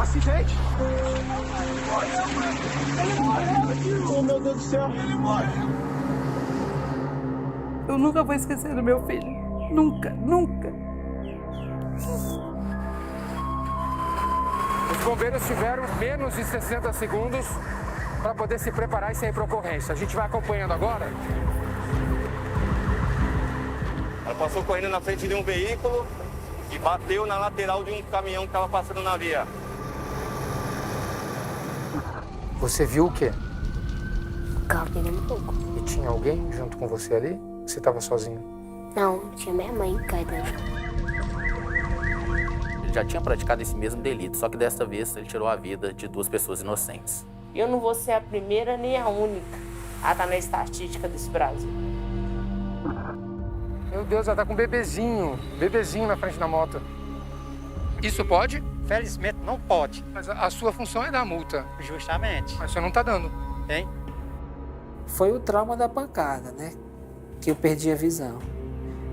acidente. Ele morreu. Oh, meu Deus do céu. Ele morreu. Eu nunca vou esquecer do meu filho. Nunca, nunca. Os bombeiros tiveram menos de 60 segundos para poder se preparar e sair para ocorrência. A gente vai acompanhando agora. Ela passou correndo na frente de um veículo e bateu na lateral de um caminhão que estava passando na via. Você viu o quê? O carro pegando fogo. E tinha alguém junto com você ali? Você estava sozinho? Não, tinha minha mãe em casa. Ele já tinha praticado esse mesmo delito, só que desta vez ele tirou a vida de 2 pessoas inocentes. Eu não vou ser a primeira nem a única a estar na estatística desse Brasil. Meu Deus, ela tá com um bebezinho na frente da moto. Isso pode? Felizmente não pode. Mas a sua função é dar multa. Justamente. Mas você não tá dando. Tem? Foi o trauma da pancada, né? Que eu perdi a visão.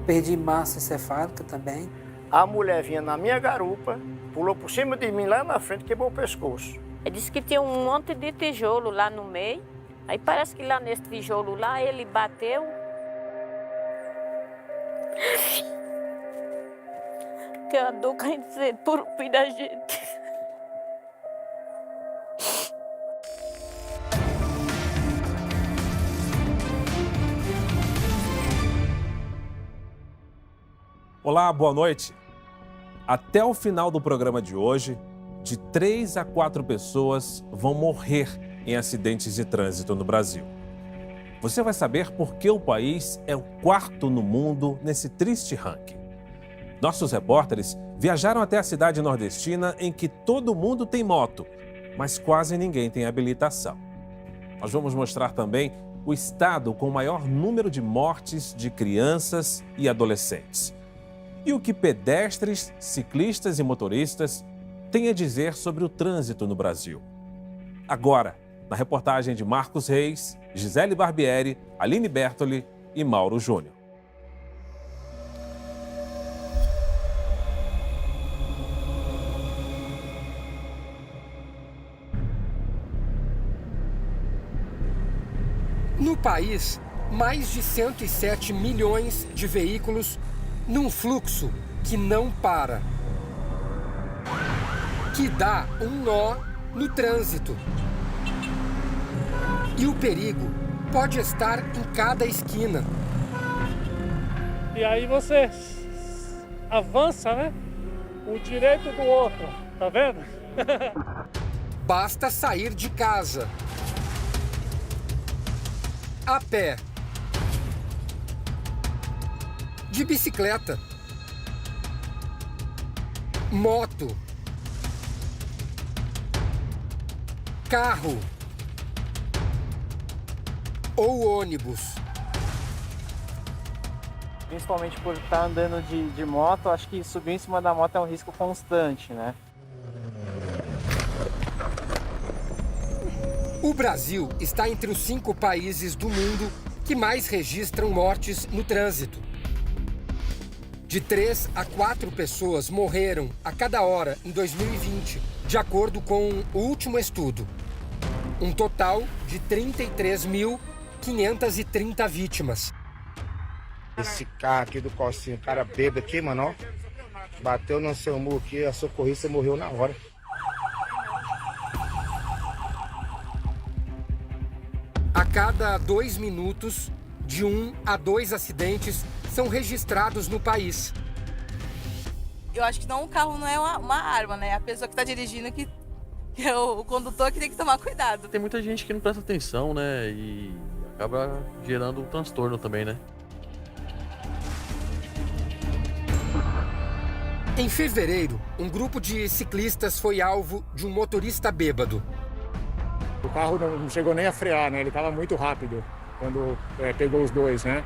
Perdi massa encefálica também. A mulher vinha na minha garupa, pulou por cima de mim lá na frente, quebrou o pescoço. Ele disse que tinha um monte de tijolo lá no meio. Aí parece que lá nesse tijolo lá ele bateu. Que a dor caindo por o fim da gente. Olá, boa noite. Até o final do programa de hoje, de 3 a 4 pessoas vão morrer em acidentes de trânsito no Brasil. Você vai saber por que o país é o 4º no mundo nesse triste ranking. Nossos repórteres viajaram até a cidade nordestina em que todo mundo tem moto, mas quase ninguém tem habilitação. Nós vamos mostrar também o estado com o maior número de mortes de crianças e adolescentes. E o que pedestres, ciclistas e motoristas têm a dizer sobre o trânsito no Brasil. Agora, na reportagem de Marcos Reis, Gisele Barbieri, Aline Bertoli e Mauro Júnior. No país, mais de 107 milhões de veículos num fluxo que não para, que dá um nó no trânsito. E o perigo pode estar em cada esquina. E aí você avança, né? O direito do outro, tá vendo? Basta sair de casa, a pé, de bicicleta, moto, carro ou ônibus. Principalmente por estar andando de moto, acho que subir em cima da moto é um risco constante, né? O Brasil está entre os 5 países do mundo que mais registram mortes no trânsito. De 3 a 4 pessoas morreram a cada hora em 2020, de acordo com o último estudo. Um total de 33.530 vítimas. Esse carro aqui do Cocinho, o cara bêbado aqui, mano, ó. Bateu no seu muro aqui, a socorrista morreu na hora. A cada 2 minutos, de 1 a 2 acidentes são registrados no país. Eu acho que não, o carro não é uma arma, né? A pessoa que está dirigindo que é o condutor que tem que tomar cuidado. Tem muita gente que não presta atenção, né? E acaba gerando um transtorno também, né? Em fevereiro, um grupo de ciclistas foi alvo de um motorista bêbado. O carro não chegou nem a frear, né? Ele estava muito rápido quando pegou os dois, né?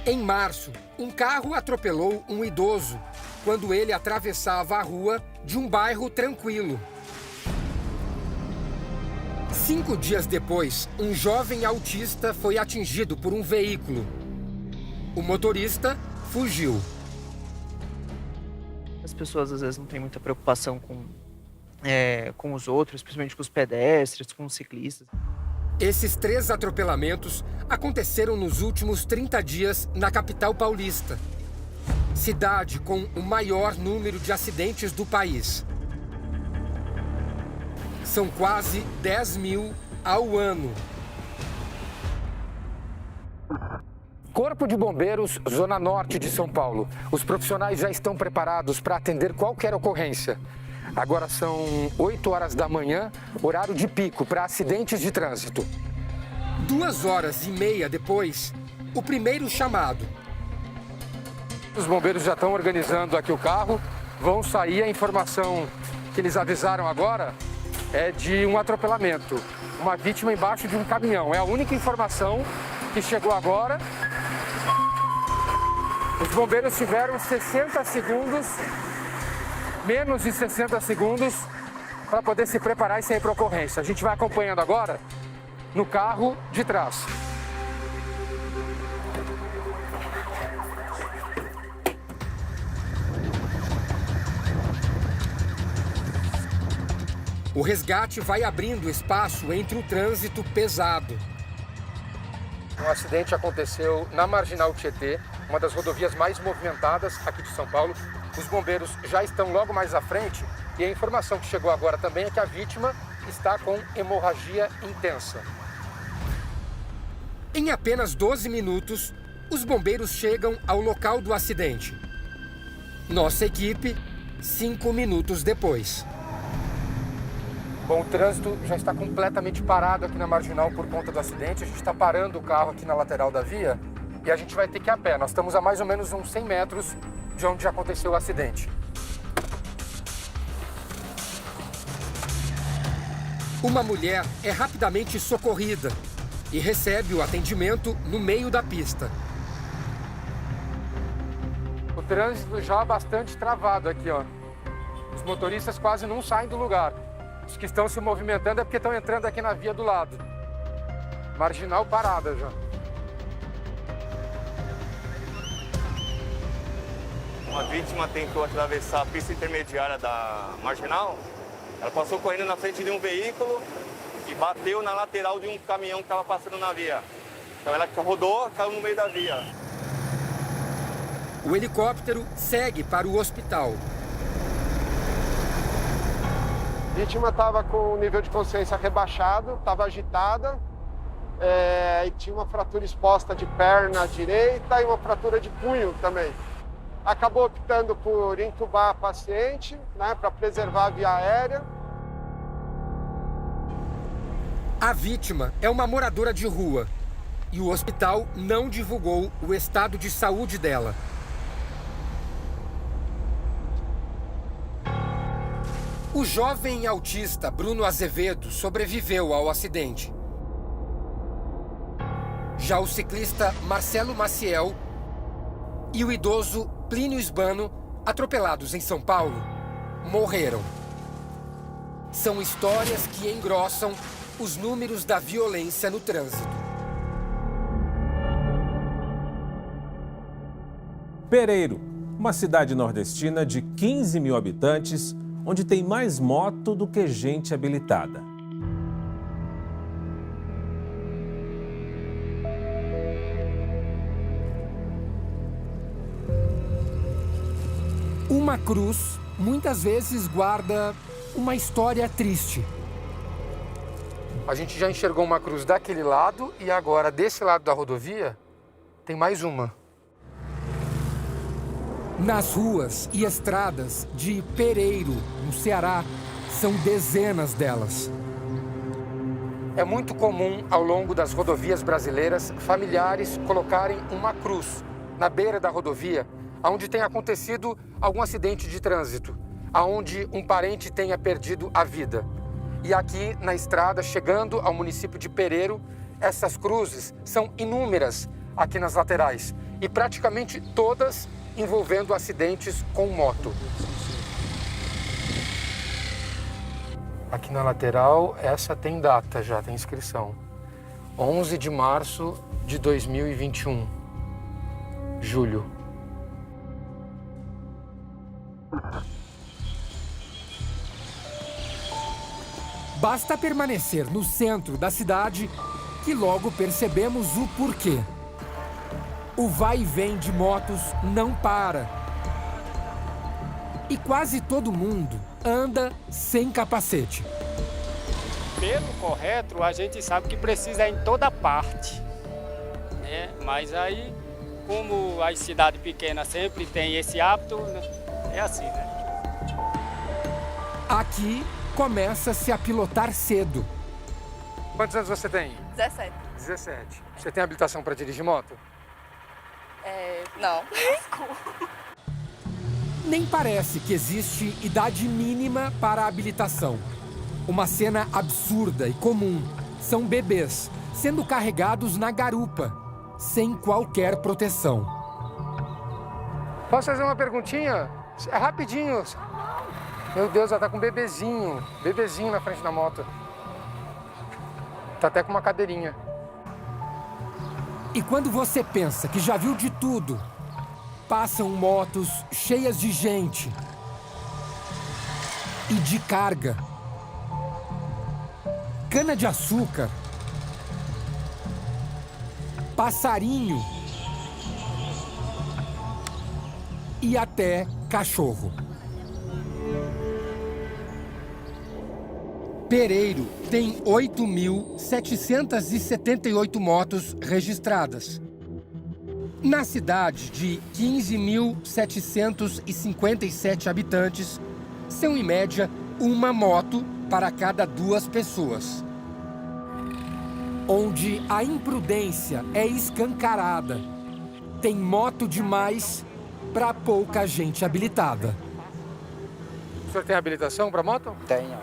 Em março, um carro atropelou um idoso quando ele atravessava a rua de um bairro tranquilo. 5 dias depois, um jovem autista foi atingido por um veículo. O motorista fugiu. As pessoas às vezes não têm muita preocupação com os outros, principalmente com os pedestres, com os ciclistas. Esses 3 atropelamentos aconteceram nos últimos 30 dias na capital paulista, cidade com o maior número de acidentes do país. São quase 10 mil ao ano. Corpo de Bombeiros, Zona Norte de São Paulo. Os profissionais já estão preparados para atender qualquer ocorrência. Agora são 8 horas da manhã, horário de pico para acidentes de trânsito. 2h30 depois, o primeiro chamado. Os bombeiros já estão organizando aqui o carro, vão sair. A informação que eles avisaram agora é de um atropelamento, uma vítima embaixo de um caminhão. É a única informação que chegou agora. Os bombeiros tiveram 60 segundos, menos de 60 segundos, para poder se preparar e sair para a ocorrência. A gente vai acompanhando agora no carro de trás. O resgate vai abrindo espaço entre o trânsito pesado. Um acidente aconteceu na Marginal Tietê, uma das rodovias mais movimentadas aqui de São Paulo. Os bombeiros já estão logo mais à frente e a informação que chegou agora também é que a vítima está com hemorragia intensa. Em apenas 12 minutos, os bombeiros chegam ao local do acidente. Nossa equipe, 5 minutos depois. Bom, o trânsito já está completamente parado aqui na Marginal por conta do acidente. A gente está parando o carro aqui na lateral da via e a gente vai ter que ir a pé. Nós estamos a mais ou menos uns 100 metros de onde aconteceu o acidente. Uma mulher é rapidamente socorrida e recebe o atendimento no meio da pista. O trânsito já bastante travado aqui, ó. Os motoristas quase não saem do lugar. Os que estão se movimentando é porque estão entrando aqui na via do lado. Marginal parada já. Uma vítima tentou atravessar a pista intermediária da Marginal. Ela passou correndo na frente de um veículo e bateu na lateral de um caminhão que estava passando na via. Então ela rodou, caiu no meio da via. O helicóptero segue para o hospital. A vítima estava com o nível de consciência rebaixado, estava agitada, e tinha uma fratura exposta de perna direita e uma fratura de punho também. Acabou optando por intubar a paciente, né, para preservar a via aérea. A vítima é uma moradora de rua e o hospital não divulgou o estado de saúde dela. O jovem autista Bruno Azevedo sobreviveu ao acidente. Já o ciclista Marcelo Maciel e o idoso Plínio Isbano, atropelados em São Paulo, morreram. São histórias que engrossam os números da violência no trânsito. Pereiro, uma cidade nordestina de 15 mil habitantes, onde tem mais moto do que gente habilitada. Uma cruz muitas vezes guarda uma história triste. A gente já enxergou uma cruz daquele lado e agora desse lado da rodovia tem mais uma. Nas ruas e estradas de Pereiro, no Ceará, são dezenas delas. É muito comum, ao longo das rodovias brasileiras, familiares colocarem uma cruz na beira da rodovia, onde tenha acontecido algum acidente de trânsito, onde um parente tenha perdido a vida. E aqui na estrada, chegando ao município de Pereiro, essas cruzes são inúmeras aqui nas laterais e praticamente todas envolvendo acidentes com moto. Aqui na lateral, essa tem data já, tem inscrição. 11 de março de 2021, julho. Basta permanecer no centro da cidade que logo percebemos o porquê. O vai e vem de motos não para. E quase todo mundo anda sem capacete. Pelo correto, a gente sabe que precisa em toda parte, né? Mas aí, como as cidades pequenas sempre têm esse hábito, é assim, né? Aqui começa-se a pilotar cedo. Quantos anos você tem? 17. 17. Você tem habilitação para dirigir moto? Não. Nem parece que existe idade mínima para a habilitação. Uma cena absurda e comum. São bebês sendo carregados na garupa, sem qualquer proteção. Posso fazer uma perguntinha? É rapidinho. Meu Deus, ela tá com um bebezinho na frente da moto. Tá até com uma cadeirinha. E quando você pensa que já viu de tudo, passam motos cheias de gente e de carga. Cana-de-açúcar, passarinho e até cachorro. Pereiro tem 8.778 motos registradas. Na cidade de 15.757 habitantes, são em média uma moto para cada 2 pessoas. Onde a imprudência é escancarada. Tem moto demais para pouca gente habilitada. O senhor tem habilitação para moto? Tenho.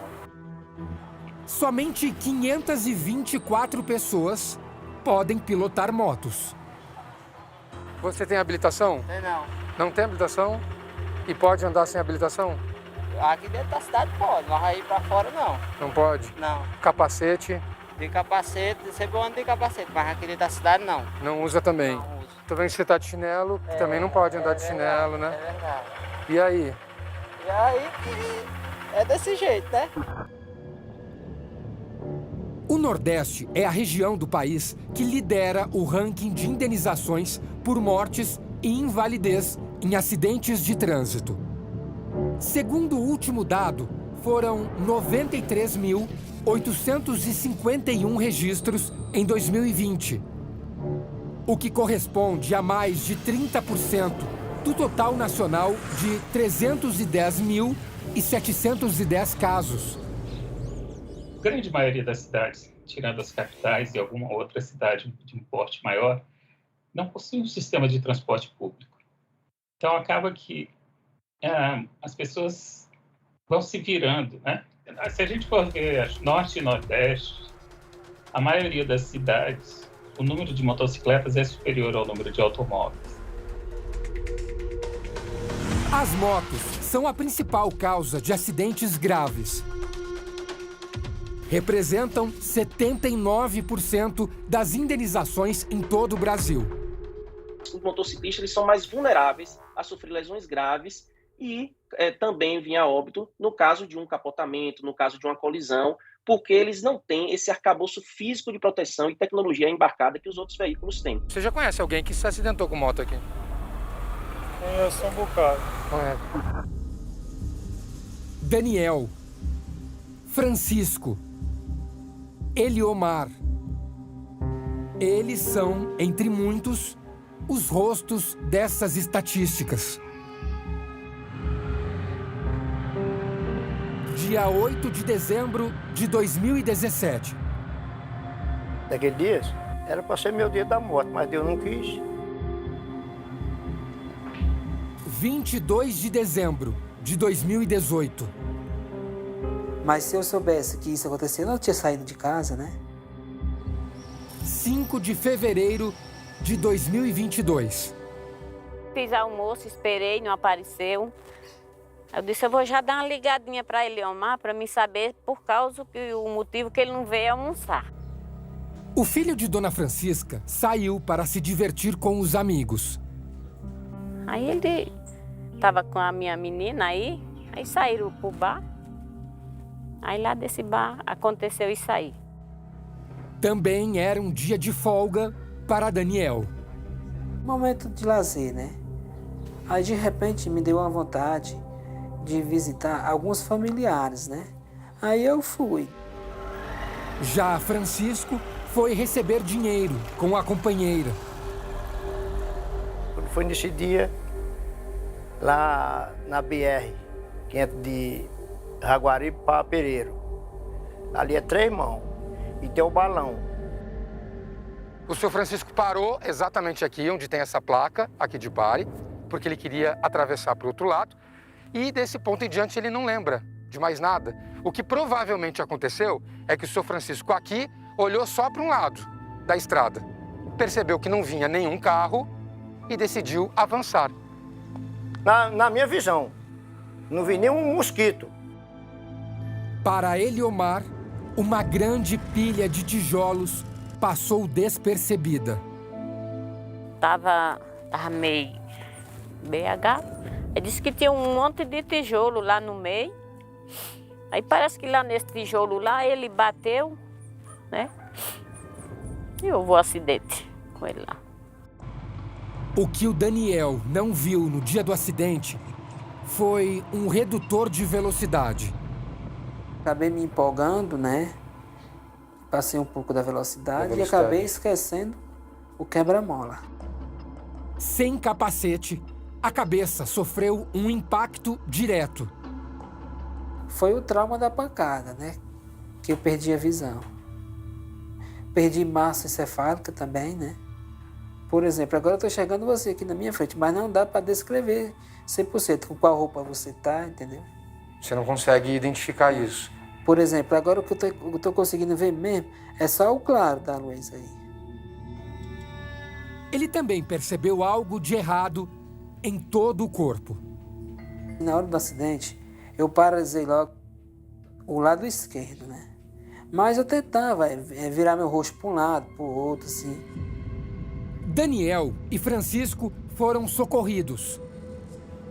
Somente 524 pessoas podem pilotar motos. Você tem habilitação? Não. Não tem habilitação? E pode andar sem habilitação? Aqui dentro da cidade pode, mas aí pra fora não. Não pode? Não. Capacete? De capacete, sempre eu ando de capacete, mas aqui dentro da cidade não. Não usa também? Não uso. Tô vendo que você tá de chinelo, também não pode andar de chinelo, né? É verdade. E aí? E aí, é desse jeito, né? O Nordeste é a região do país que lidera o ranking de indenizações por mortes e invalidez em acidentes de trânsito. Segundo o último dado, foram 93.851 registros em 2020, o que corresponde a mais de 30% do total nacional de 310.710 casos. A grande maioria das cidades, tirando as capitais e alguma outra cidade de um porte maior, não possui um sistema de transporte público. Então, acaba que as pessoas vão se virando, né? Se a gente for ver Norte e Nordeste, a maioria das cidades, o número de motocicletas é superior ao número de automóveis. As motos são a principal causa de acidentes graves. Representam 79% das indenizações em todo o Brasil. Os motociclistas eles são mais vulneráveis a sofrer lesões graves e também vir a óbito no caso de um capotamento, no caso de uma colisão, porque eles não têm esse arcabouço físico de proteção e tecnologia embarcada que os outros veículos têm. Você já conhece alguém que se acidentou com moto aqui? Conheço um bocado. Daniel, Francisco, Eliomar. Eles são, entre muitos, os rostos dessas estatísticas. Dia 8 de dezembro de 2017. Daquele dia, era para ser meu dia da morte, mas Deus não quis. 22 de dezembro de 2018. Mas se eu soubesse que isso acontecia, eu não tinha saído de casa, né? 5 de fevereiro de 2022. Fiz almoço, esperei, não apareceu. Eu disse, eu vou já dar uma ligadinha para Eliomar para me saber o motivo que ele não veio almoçar. O filho de Dona Francisca saiu para se divertir com os amigos. Aí ele tava com a minha menina aí saíram pro bar. Aí lá desse bar aconteceu isso aí. Também era um dia de folga para Daniel. Momento de lazer, né? Aí de repente me deu uma vontade de visitar alguns familiares, né? Aí eu fui. Já Francisco foi receber dinheiro com a companheira. Foi nesse dia, lá na BR, que entra de Jaguaribe para Pereiro. Ali é 3 mãos e tem o balão. O senhor Francisco parou exatamente aqui, onde tem essa placa, aqui de Bari, porque ele queria atravessar para o outro lado. E desse ponto em diante ele não lembra de mais nada. O que provavelmente aconteceu é que o senhor Francisco aqui olhou só para um lado da estrada, percebeu que não vinha nenhum carro e decidiu avançar. Na minha visão, não vi nenhum mosquito. Para Eliomar, uma grande pilha de tijolos passou despercebida. Tava meio BH. Ele disse que tinha um monte de tijolo lá no meio. Aí parece que lá nesse tijolo lá ele bateu, né? E houve um acidente com ele lá. O que o Daniel não viu no dia do acidente foi um redutor de velocidade. Acabei me empolgando, né? Passei um pouco da velocidade e acabei esquecendo o quebra-mola. Sem capacete, a cabeça sofreu um impacto direto. Foi o trauma da pancada, né? Que eu perdi a visão. Perdi massa encefálica também, né? Por exemplo, agora eu estou enxergando você aqui na minha frente, mas não dá para descrever 100% com qual roupa você está, entendeu? Você não consegue identificar isso. Por exemplo, agora o que eu estou conseguindo ver mesmo é só o claro da luz aí. Ele também percebeu algo de errado em todo o corpo. Na hora do acidente, eu paralisei logo o lado esquerdo, né? Mas eu tentava virar meu rosto para um lado, para o outro, assim. Daniel e Francisco foram socorridos.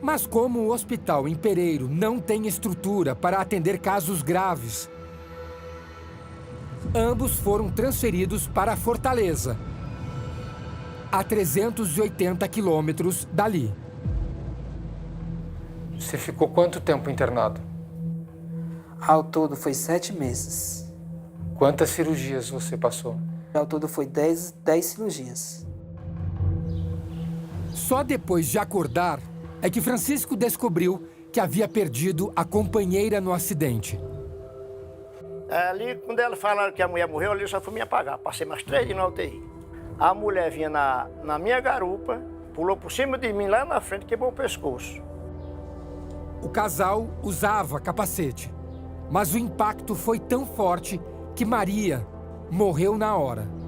Mas como o hospital em Pereiro não tem estrutura para atender casos graves, ambos foram transferidos para Fortaleza, a 380 quilômetros dali. Você ficou quanto tempo internado? Ao todo foi 7 meses. Quantas cirurgias você passou? Ao todo foi 10 cirurgias. Só depois de acordar é que Francisco descobriu que havia perdido a companheira no acidente. Ali, quando ela falaram que a mulher morreu, ali eu só fui me apagar. Passei mais 3 dias na UTI. A mulher vinha na minha garupa, pulou por cima de mim lá na frente e quebrou o pescoço. O casal usava capacete, mas o impacto foi tão forte que Maria morreu na hora.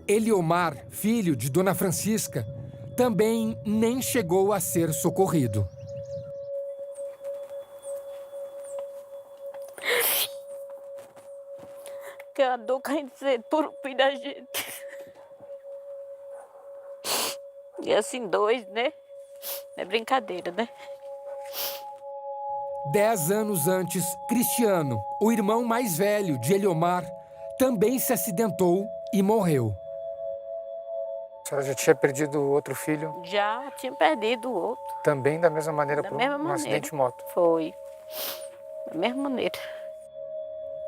Eliomar, filho de Dona Francisca, também nem chegou a ser socorrido. Que a dor quer dizer por filho da gente. E assim, 2, né? É brincadeira, né? 10 anos antes, Cristiano, o irmão mais velho de Eliomar, também se acidentou e morreu. A senhora já tinha perdido outro filho? Já tinha perdido o outro. Também da mesma maneira Da por mesma um maneira. acidente de moto? Foi. Da mesma maneira.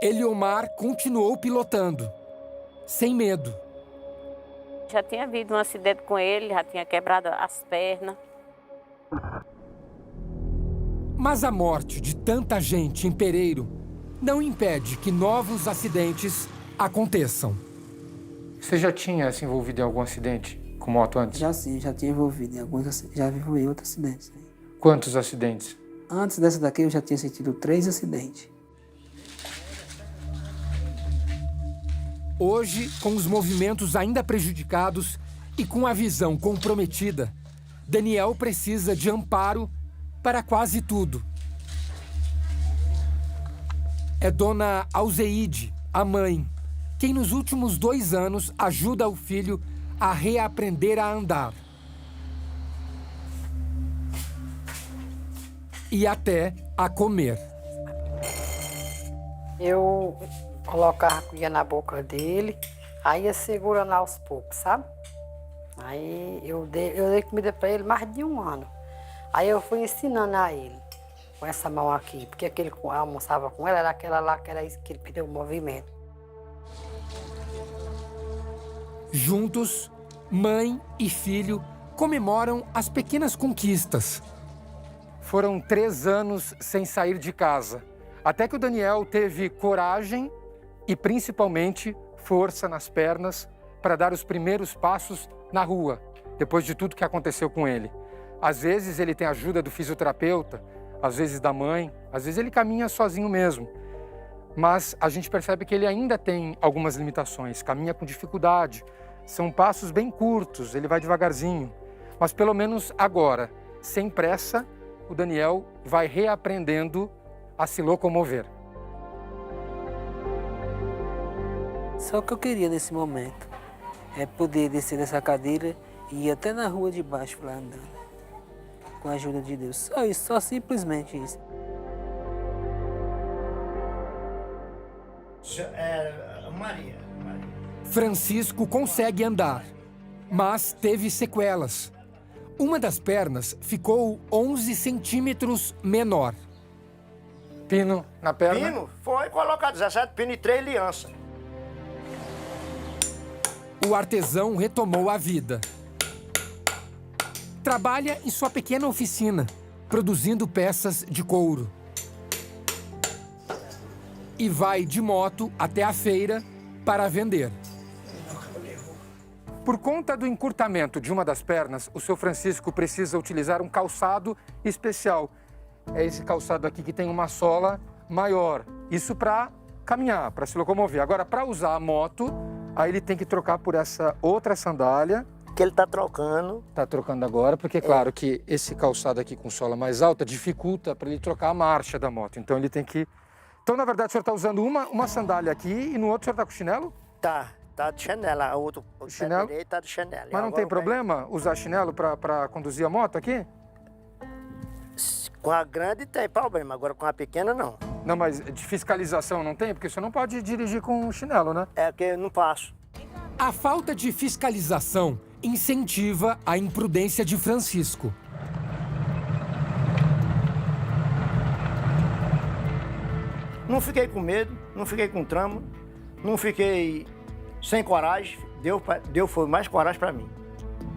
Eliomar continuou pilotando, sem medo. Já tinha havido um acidente com ele, já tinha quebrado as pernas. Mas a morte de tanta gente em Pereiro não impede que novos acidentes aconteçam. Você já tinha se envolvido em algum acidente com moto antes? Já sim, já tinha envolvido em alguns acidentes, já envolvi em outros acidentes. Quantos acidentes? Antes dessa daqui eu já tinha sentido 3 acidentes. Hoje, com os movimentos ainda prejudicados e com a visão comprometida, Daniel precisa de amparo para quase tudo. É Dona Alzeide, a mãe, quem nos últimos 2 anos ajuda o filho a reaprender a andar. E até a comer. Eu colocava a cuia na boca dele, aí ia segurando aos poucos, sabe? Aí eu dei comida para ele mais de 1 ano. Aí eu fui ensinando a ele, com essa mão aqui, porque aquele que almoçava com ela era aquela lá que era isso que ele perdeu o movimento. Juntos, mãe e filho comemoram as pequenas conquistas. Foram 3 anos sem sair de casa, até que o Daniel teve coragem e, principalmente, força nas pernas para dar os primeiros passos na rua, depois de tudo que aconteceu com ele. Às vezes ele tem ajuda do fisioterapeuta, às vezes da mãe, às vezes ele caminha sozinho mesmo. Mas a gente percebe que ele ainda tem algumas limitações, caminha com dificuldade. São passos bem curtos, ele vai devagarzinho. Mas pelo menos agora, sem pressa, o Daniel vai reaprendendo a se locomover. Só o que eu queria nesse momento é poder descer dessa cadeira e ir até na rua de baixo lá andando. Com a ajuda de Deus. Só isso, só simplesmente isso. Maria. Francisco consegue andar, mas teve sequelas. Uma das pernas ficou 11 centímetros menor. Pino na perna? Pino, foi colocado 17 pino e 3 alianças. O artesão retomou a vida. Trabalha em sua pequena oficina, produzindo peças de couro. E vai de moto até a feira para vender. Por conta do encurtamento de uma das pernas, o seu Francisco precisa utilizar um calçado especial. É esse calçado aqui que tem uma sola maior. Isso para caminhar, para se locomover. Agora, para usar a moto, aí ele tem que trocar por essa outra sandália. Que ele está trocando. Está trocando agora, porque é claro que esse calçado aqui com sola mais alta dificulta para ele trocar a marcha da moto. Então ele tem que... Então, na verdade, o senhor está usando uma sandália aqui e no outro o senhor está com chinelo? Tá de chinelo. O outro chinelo? Tá de chinelo. Mas não tem problema usar chinelo para conduzir a moto aqui? Com a grande tem problema, agora com a pequena não. Não, mas de fiscalização não tem? Porque você não pode dirigir com chinelo, né? É que eu não passo. A falta de fiscalização incentiva a imprudência de Francisco. Não fiquei com medo, não fiquei com trama, não fiquei sem coragem. Deus foi mais coragem para mim.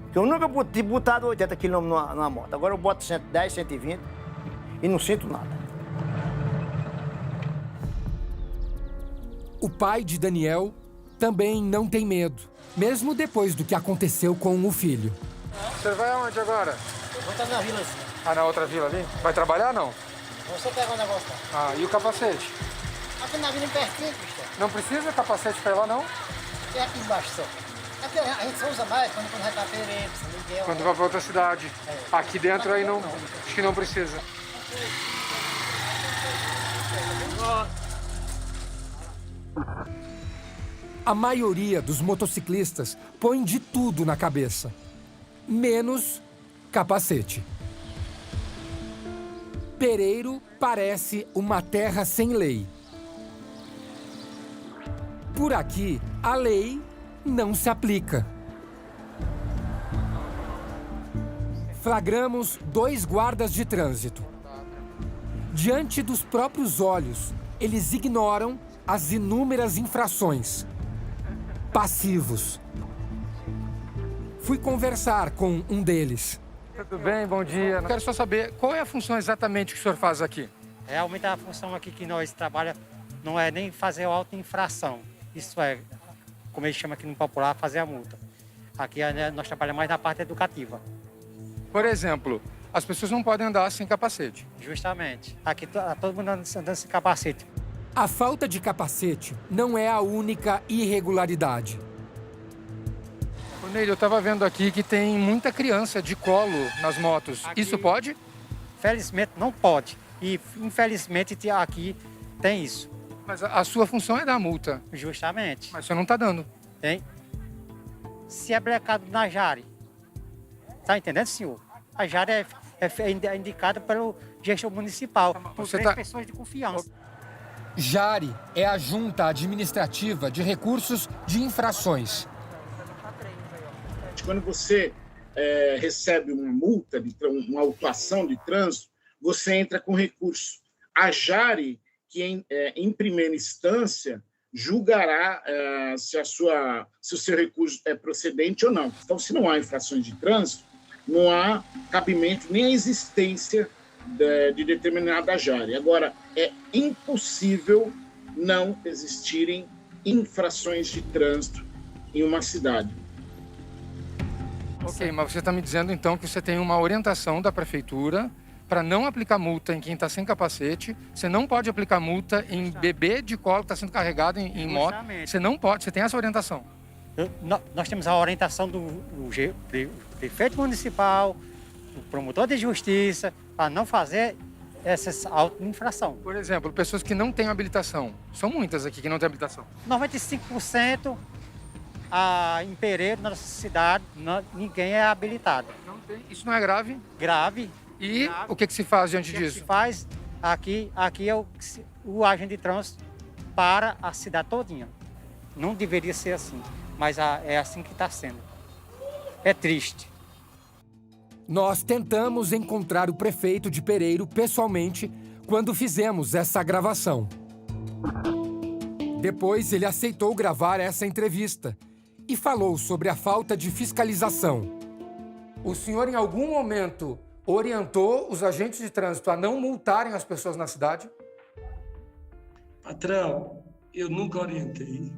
Porque eu nunca tinha botado 80 km numa moto. Agora eu boto 110, 120 e não sinto nada. O pai de Daniel também não tem medo, mesmo depois do que aconteceu com o filho. Você vai aonde agora? Eu vou estar na vila assim. Ah, na outra vila ali? Vai trabalhar não? Você pega o negócio lá. Ah, e o capacete? Aqui na vila pertinho, Cristian. Não precisa capacete pra ir lá, não? É aqui embaixo só. Aqui a gente só usa mais quando vai pra Pereira, São Miguel. Quando vai pra outra cidade. Aqui dentro aí não, acho que não precisa. A maioria dos motociclistas põe de tudo na cabeça, menos capacete. Pereiro parece uma terra sem lei. Por aqui, a lei não se aplica. Flagramos 2 guardas de trânsito. Diante dos próprios olhos, eles ignoram as inúmeras infrações. Passivos. Fui conversar com um deles. Tudo bem? Bom dia. Quero só saber qual é a função exatamente que o senhor faz aqui? Realmente a função aqui que nós trabalhamos não é nem fazer auto-infração. Isso é, como eles chamam aqui no popular, fazer a multa. Aqui nós trabalhamos mais na parte educativa. Por exemplo, as pessoas não podem andar sem capacete. Justamente. Aqui todo mundo andando sem capacete. A falta de capacete não é a única irregularidade. Neil, eu estava vendo aqui que tem muita criança de colo nas motos. Aqui, isso pode? Felizmente não pode. E infelizmente aqui tem isso. Mas a sua função é dar multa. Justamente. Mas você não está dando. Tem. se é brecado na Jari. Tá entendendo, senhor? A Jari é indicada pelo gestor municipal, por três pessoas de confiança. Jari é a Junta Administrativa de Recursos de Infrações. Quando você recebe uma multa, uma autuação de trânsito, você entra com recurso. A Jari, que em primeira instância julgará se o seu recurso é procedente ou não. Então, se não há infrações de trânsito, não há cabimento nem a existência de determinada Jari. Agora, é impossível não existirem infrações de trânsito em uma cidade. Ok, mas você está me dizendo então que você tem uma orientação da prefeitura para não aplicar multa em quem está sem capacete, você não pode aplicar multa em bebê de colo que está sendo carregado em moto, você não pode, você tem essa orientação? Nós temos a orientação do prefeito municipal, do promotor de justiça, para não fazer essas auto-infrações. Por exemplo, pessoas que não têm habilitação, são muitas aqui que não têm habilitação. 95% em Pereira, na nossa cidade, ninguém é habilitado. Isso não é grave? Grave. E o que se faz diante disso? O que se faz aqui é o agente de trânsito para a cidade todinha. Não deveria ser assim, mas é assim que está sendo. É triste. Nós tentamos encontrar o prefeito de Pereiro pessoalmente quando fizemos essa gravação. Depois ele aceitou gravar essa entrevista e falou sobre a falta de fiscalização. O senhor em algum momento orientou os agentes de trânsito a não multarem as pessoas na cidade? Patrão, eu nunca orientei.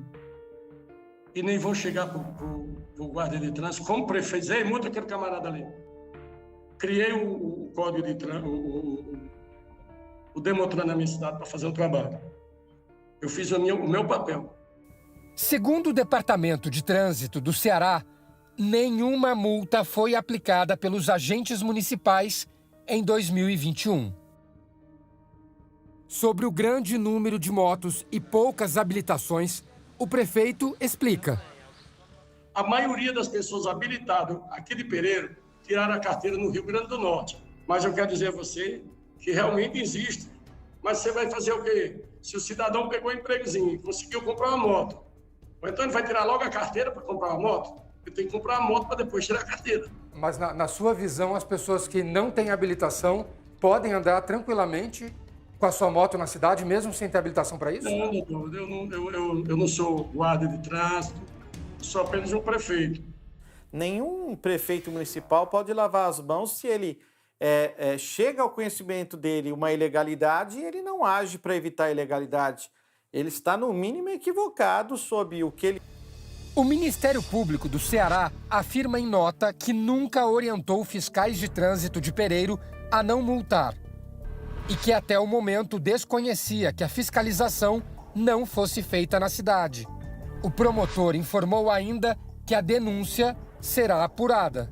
E nem vou chegar para o guarda de trânsito como prefeito. Ei, multa aquele camarada ali. Criei o código de trânsito, o Demotran na minha cidade para fazer o trabalho. Eu fiz o meu papel. Segundo o Departamento de Trânsito do Ceará, nenhuma multa foi aplicada pelos agentes municipais em 2021. Sobre o grande número de motos e poucas habilitações, o prefeito explica. A maioria das pessoas habilitadas aqui de Pereira tiraram a carteira no Rio Grande do Norte. Mas eu quero dizer a você que realmente existe. Mas você vai fazer o quê? Se o cidadão pegou um empregozinho e conseguiu comprar uma moto, ou então ele vai tirar logo a carteira para comprar uma moto, ele tem que comprar uma moto para depois tirar a carteira. Mas na sua visão, as pessoas que não têm habilitação podem andar tranquilamente com a sua moto na cidade, mesmo sem ter habilitação para isso? Não, doutor, eu não sou guarda de trânsito, sou apenas um prefeito. Nenhum prefeito municipal pode lavar as mãos se ele chega ao conhecimento dele uma ilegalidade e ele não age para evitar a ilegalidade. Ele está, no mínimo, equivocado sobre o que ele... O Ministério Público do Ceará afirma em nota que nunca orientou fiscais de trânsito de Pereiro a não multar e que até o momento desconhecia que a fiscalização não fosse feita na cidade. O promotor informou ainda que a denúncia será apurada.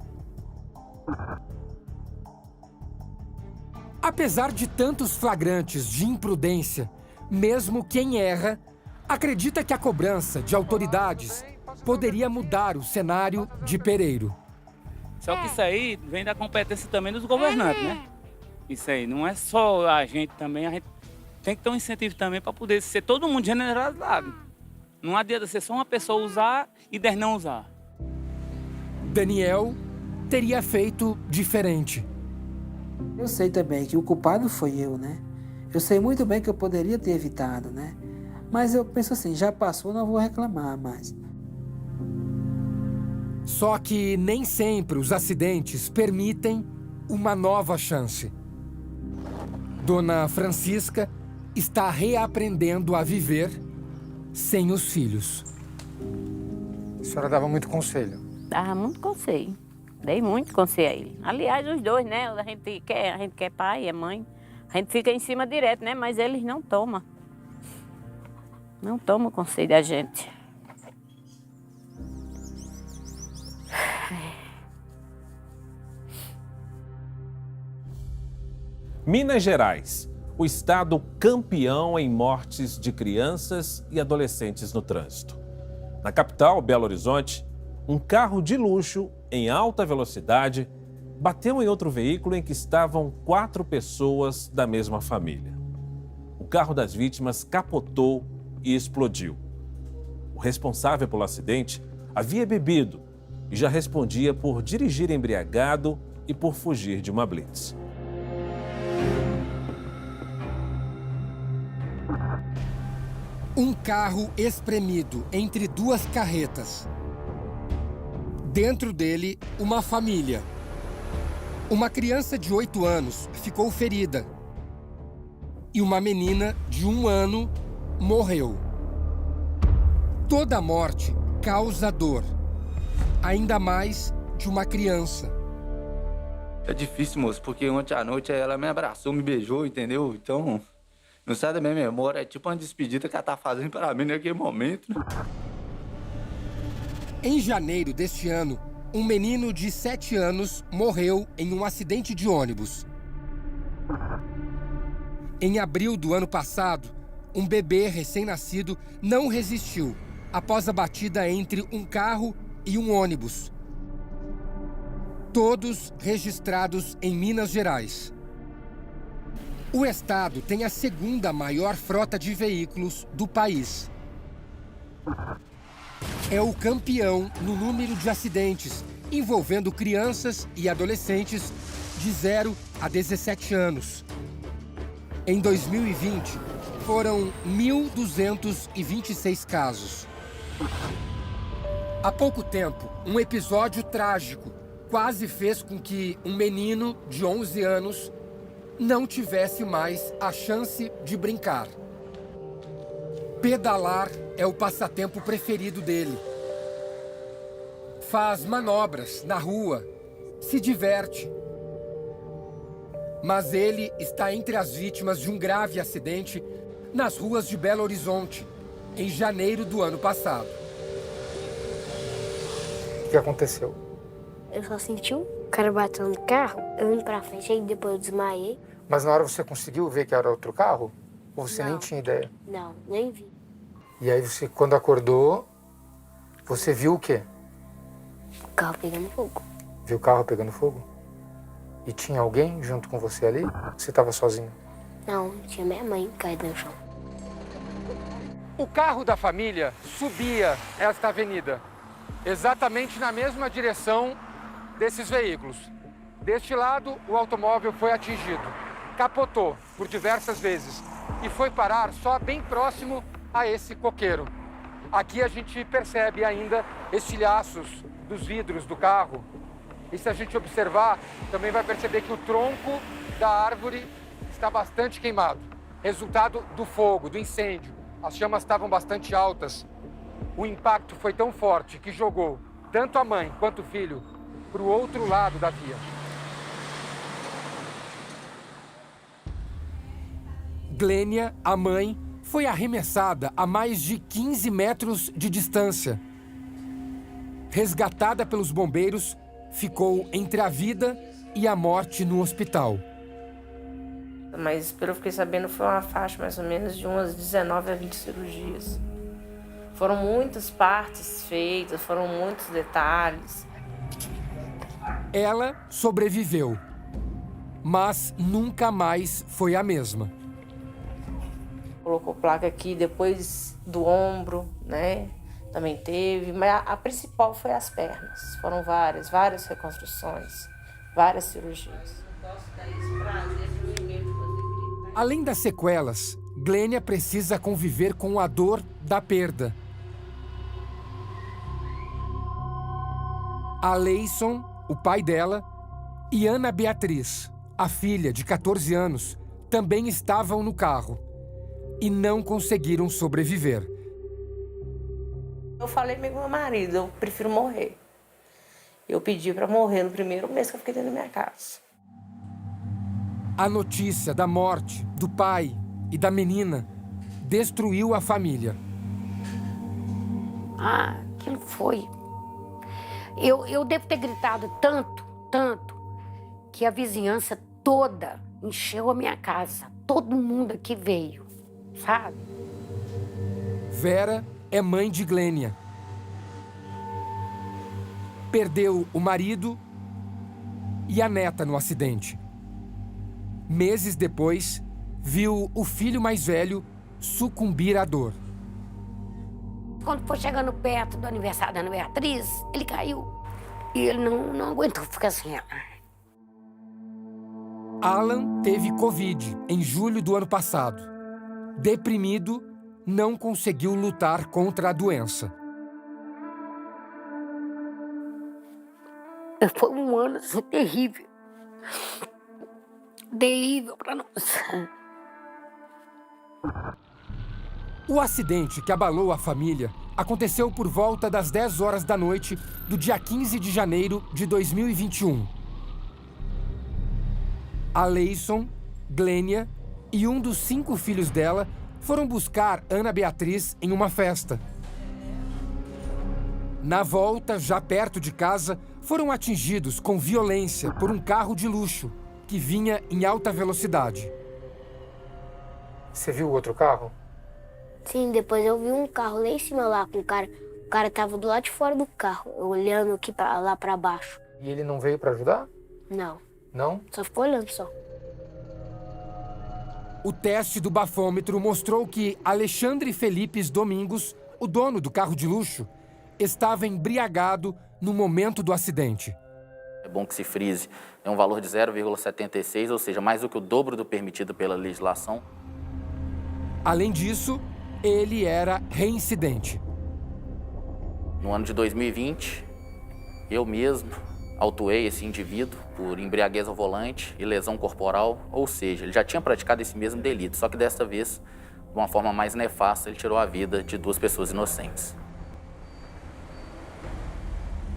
Apesar de tantos flagrantes de imprudência, mesmo quem erra acredita que a cobrança de autoridades poderia mudar o cenário de Pereiro. Só que isso aí vem da competência também dos governantes, né? Isso aí, não é só a gente também, a gente tem que ter um incentivo também para poder ser todo mundo generalizado. Não adianta ser só uma pessoa usar e 10 não usar. Daniel teria feito diferente. Eu sei também que o culpado foi eu, né? Eu sei muito bem que eu poderia ter evitado, né? Mas eu penso assim, já passou, não vou reclamar mais. Só que nem sempre os acidentes permitem uma nova chance. Dona Francisca está reaprendendo a viver sem os filhos. A senhora dava muito conselho? Dava muito conselho. Dei muito conselho a ele. Aliás, os dois, né? A gente quer pai, é mãe. A gente fica em cima direto, né? Mas eles não tomam. Não tomam conselho da gente. Minas Gerais, o estado campeão em mortes de crianças e adolescentes no trânsito. Na capital, Belo Horizonte, um carro de luxo em alta velocidade bateu em outro veículo em que estavam 4 pessoas da mesma família. O carro das vítimas capotou e explodiu. O responsável pelo acidente havia bebido e já respondia por dirigir embriagado e por fugir de uma blitz. Um carro espremido entre 2 carretas. Dentro dele, uma família. Uma criança de 8 anos ficou ferida. E uma menina de 1 ano morreu. Toda morte causa dor. Ainda mais de uma criança. É difícil, moço, porque ontem à noite ela me abraçou, me beijou, entendeu? Então, não sai da minha memória. É tipo uma despedida que ela tá fazendo para mim naquele momento. Em janeiro deste ano, um menino de 7 anos morreu em um acidente de ônibus. Em abril do ano passado, um bebê recém-nascido não resistiu após a batida entre um carro e um ônibus. Todos registrados em Minas Gerais. O estado tem a 2ª maior frota de veículos do país. É o campeão no número de acidentes envolvendo crianças e adolescentes de 0 a 17 anos. Em 2020, foram 1.226 casos. Há pouco tempo, um episódio trágico quase fez com que um menino de 11 anos não tivesse mais a chance de brincar. Pedalar é o passatempo preferido dele. Faz manobras na rua, se diverte. Mas ele está entre as vítimas de um grave acidente nas ruas de Belo Horizonte, em janeiro do ano passado. O que aconteceu? Eu só senti um cara batendo no carro, eu indo pra frente, aí depois eu desmaiei. Mas na hora você conseguiu ver que era outro carro? Ou você nem tinha ideia? Não, nem vi. E aí você, quando acordou, você viu o quê? O carro pegando fogo. Viu o carro pegando fogo? E tinha alguém junto com você ali? Ou você estava sozinho? Não, tinha minha mãe caída no chão. O carro da família subia esta avenida, exatamente na mesma direção desses veículos. Deste lado, o automóvel foi atingido, capotou por diversas vezes e foi parar só bem próximo a esse coqueiro. Aqui a gente percebe ainda estilhaços dos vidros do carro. E se a gente observar, também vai perceber que o tronco da árvore está bastante queimado. Resultado do fogo, do incêndio. As chamas estavam bastante altas. O impacto foi tão forte que jogou tanto a mãe quanto o filho para o outro lado da via. Glênia, a mãe, foi arremessada a mais de 15 metros de distância. Resgatada pelos bombeiros, ficou entre a vida e a morte no hospital. Mas pelo que eu fiquei sabendo, foi uma faixa mais ou menos de umas 19 a 20 cirurgias. Foram muitas partes feitas, foram muitos detalhes. Ela sobreviveu, mas nunca mais foi a mesma. Colocou placa aqui, depois do ombro, né? Também teve, mas a principal foi as pernas. Foram várias reconstruções, várias cirurgias. Além das sequelas, Glênia precisa conviver com a dor da perda. Aleison, o pai dela, e Ana Beatriz, a filha de 14 anos, também estavam no carro e não conseguiram sobreviver. Eu falei com meu marido, eu prefiro morrer. Eu pedi para morrer no primeiro mês que eu fiquei dentro da minha casa. A notícia da morte do pai e da menina destruiu a família. Aquilo foi. Eu devo ter gritado tanto, que a vizinhança toda encheu a minha casa. Todo mundo aqui veio, sabe? Vera é mãe de Glênia. perdeu o marido e a neta no acidente. Meses depois, viu o filho mais velho sucumbir à dor. Quando foi chegando perto do aniversário da Ana Beatriz, ele caiu. E ele não aguentou ficar sem ela. Alan teve Covid em julho do ano passado. Deprimido, não conseguiu lutar contra a doença. Foi um ano assim, terrível. Terrível para nós. O acidente que abalou a família aconteceu por volta das 10 horas da noite do dia 15 de janeiro de 2021. Aleison, Glênia e um dos 5 filhos dela foram buscar Ana Beatriz em uma festa. Na volta, já perto de casa, foram atingidos com violência por um carro de luxo que vinha em alta velocidade. Você viu o outro carro? Sim, depois eu vi um carro lá em cima lá com o cara. O cara tava do lado de fora do carro, olhando aqui lá pra baixo. E ele não veio para ajudar? Não. Não? Só ficou olhando só. O teste do bafômetro mostrou que Alexandre Felipes Domingos, o dono do carro de luxo, estava embriagado no momento do acidente. É bom que se frise, é um valor de 0,76, ou seja, mais do que o dobro do permitido pela legislação. Além disso, ele era reincidente. No ano de 2020, eu mesmo autuei esse indivíduo por embriaguez ao volante e lesão corporal, ou seja, ele já tinha praticado esse mesmo delito, só que desta vez, de uma forma mais nefasta, ele tirou a vida de 2 pessoas inocentes.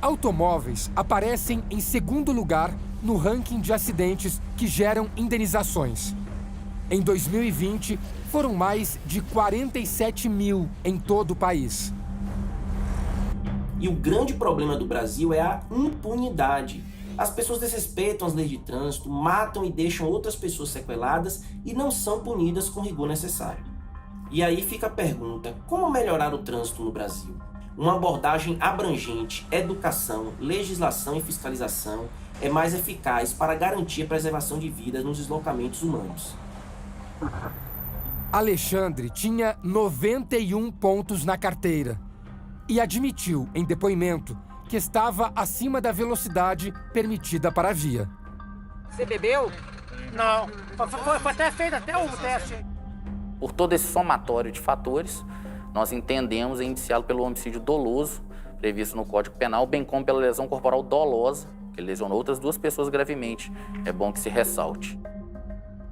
Automóveis aparecem em segundo lugar no ranking de acidentes que geram indenizações. Em 2020, foram mais de 47 mil em todo o país. E o grande problema do Brasil é a impunidade. As pessoas desrespeitam as leis de trânsito, matam e deixam outras pessoas sequeladas e não são punidas com rigor necessário. E aí fica a pergunta, como melhorar o trânsito no Brasil? Uma abordagem abrangente, educação, legislação e fiscalização é mais eficaz para garantir a preservação de vidas nos deslocamentos humanos. Alexandre tinha 91 pontos na carteira e admitiu em depoimento que estava acima da velocidade permitida para a via. Você bebeu? Não. Foi até feito até o teste. Por todo esse somatório de fatores, nós entendemos indiciá-lo pelo homicídio doloso, previsto no Código Penal, bem como pela lesão corporal dolosa, que lesionou outras 2 pessoas gravemente. É bom que se ressalte.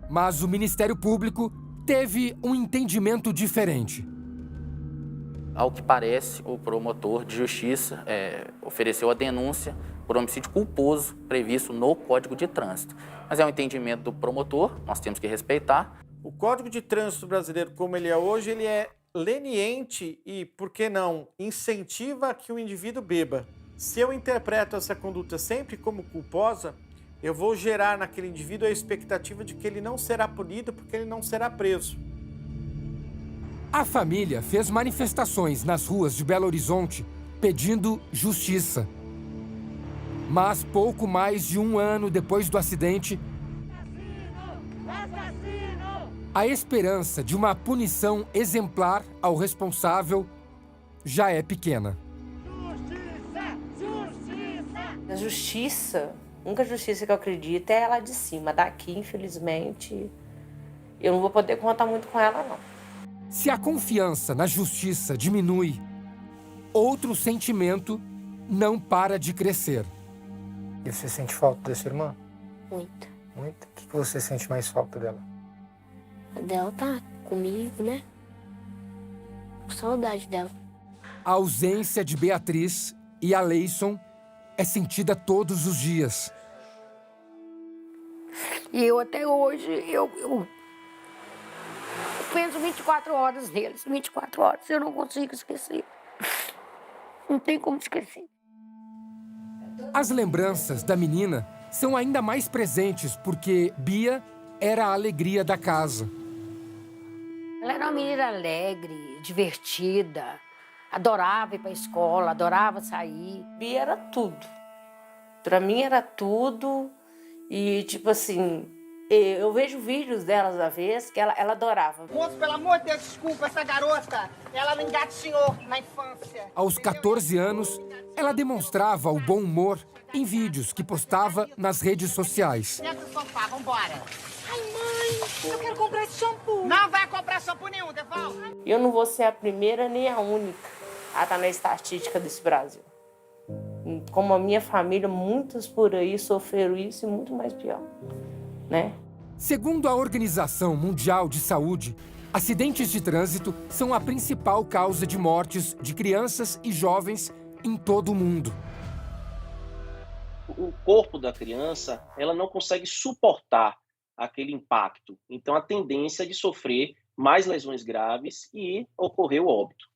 Mas o Ministério Público teve um entendimento diferente. Ao que parece, o promotor de justiça ofereceu a denúncia por homicídio culposo previsto no Código de Trânsito. Mas é um entendimento do promotor, nós temos que respeitar. O Código de Trânsito brasileiro, como ele é hoje, ele é leniente e, por que não, incentiva que o indivíduo beba. Se eu interpreto essa conduta sempre como culposa, eu vou gerar naquele indivíduo a expectativa de que ele não será punido porque ele não será preso. A família fez manifestações nas ruas de Belo Horizonte pedindo justiça. Mas pouco mais de 1 ano depois do acidente, a esperança de uma punição exemplar ao responsável já é pequena. A justiça, a única justiça que eu acredito é ela de cima. Daqui, infelizmente, eu não vou poder contar muito com ela, não. Se a confiança na justiça diminui, outro sentimento não para de crescer. E você sente falta dessa irmã? Muito. Muito? O que você sente mais falta dela? Dela tá comigo, né? Com saudade dela. A ausência de Beatriz e Aleison é sentida todos os dias. E eu até hoje, eu penso 24 horas neles, 24 horas. Eu não consigo esquecer. Não tem como esquecer. As lembranças da menina são ainda mais presentes porque Bia era a alegria da casa. Ela era uma menina alegre, divertida, Adorava ir para a escola, adorava sair. Bia era tudo. Para mim era tudo. E, tipo assim, eu vejo vídeos delas às vezes que ela adorava. Moço, pelo amor de Deus, desculpa essa garota. Ela me engatinhou na infância. Aos 14 anos, ela demonstrava o bom humor em vídeos que postava nas redes sociais. Senta no sofá, vambora. Ai, mãe, eu quero comprar esse shampoo. Não vai comprar shampoo nenhum, devolve. Eu não vou ser a primeira nem a única a estar na estatística desse Brasil. Como a minha família, muitos por aí sofreram isso e muito mais pior, né? Segundo a Organização Mundial de Saúde, acidentes de trânsito são a principal causa de mortes de crianças e jovens em todo o mundo. O corpo da criança, ela não consegue suportar aquele impacto. Então, a tendência é de sofrer mais lesões graves e ocorrer o óbito.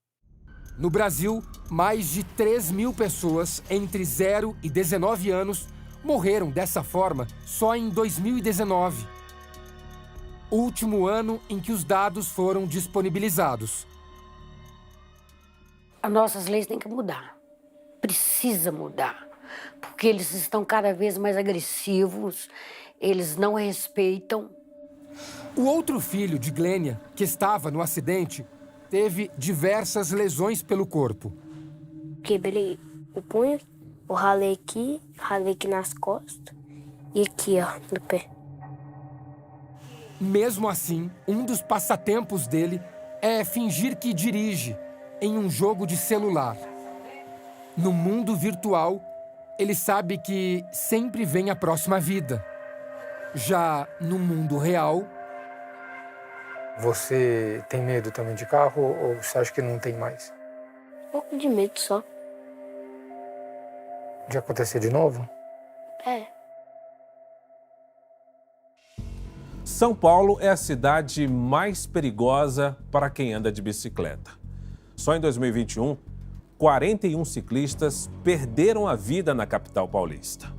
No Brasil, mais de 3.000 pessoas entre 0 e 19 anos morreram dessa forma só em 2019. Último ano em que os dados foram disponibilizados. As nossas leis têm que mudar. Precisa mudar. Porque eles estão cada vez mais agressivos, eles não respeitam. O outro filho de Glênia, que estava no acidente, teve diversas lesões pelo corpo. Quebrei o punho, ralei aqui nas costas e aqui, ó, no pé. Mesmo assim, um dos passatempos dele é fingir que dirige em um jogo de celular. No mundo virtual, ele sabe que sempre vem a próxima vida. Já no mundo real... Você tem medo também de carro ou você acha que não tem mais? Um pouco de medo só. De acontecer de novo? É. São Paulo é a cidade mais perigosa para quem anda de bicicleta. Só em 2021, 41 ciclistas perderam a vida na capital paulista.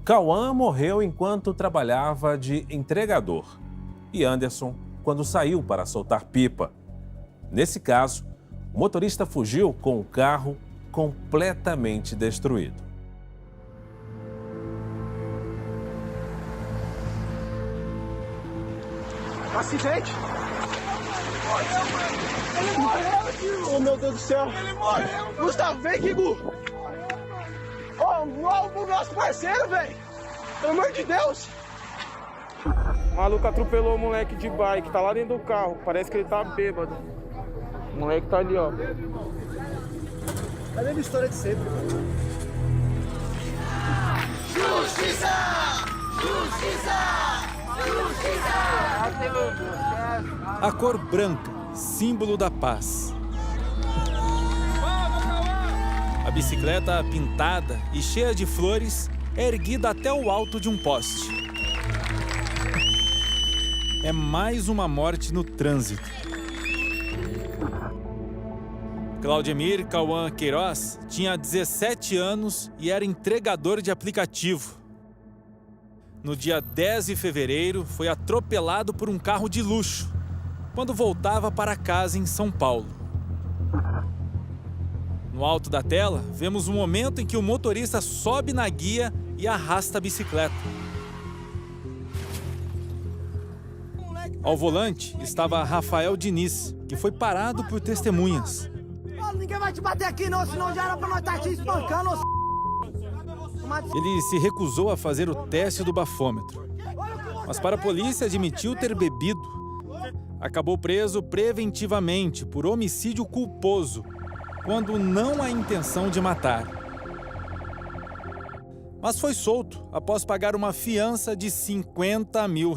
Cauã morreu enquanto trabalhava de entregador e Anderson quando saiu para soltar pipa. Nesse caso, o motorista fugiu com o carro completamente destruído. Acidente! Ele morreu! Oh, meu Deus do céu! Ele morreu! Gustavo, vem aqui, Gu! Ó, o nosso parceiro, velho! Pelo amor de Deus! O maluco atropelou o moleque de bike, tá lá dentro do carro. Parece que ele tá bêbado. O moleque tá ali, ó. É a mesma história de sempre. Justiça! Justiça! Justiça! A cor branca, símbolo da paz. A bicicleta pintada e cheia de flores é erguida até o alto de um poste. É mais uma morte no trânsito. Claudemir Cauã Queiroz tinha 17 anos e era entregador de aplicativo. No dia 10 de fevereiro, foi atropelado por um carro de luxo, quando voltava para casa em São Paulo. No alto da tela, vemos o momento em que o motorista sobe na guia e arrasta a bicicleta. Ao volante estava Rafael Diniz, que foi parado por testemunhas. Ninguém vai te bater aqui não, senão já era pra nós estar te espancando. Ele se recusou a fazer o teste do bafômetro, mas para a polícia admitiu ter bebido. Acabou preso preventivamente por homicídio culposo, quando não há intenção de matar. Mas foi solto após pagar uma fiança de R$50 mil.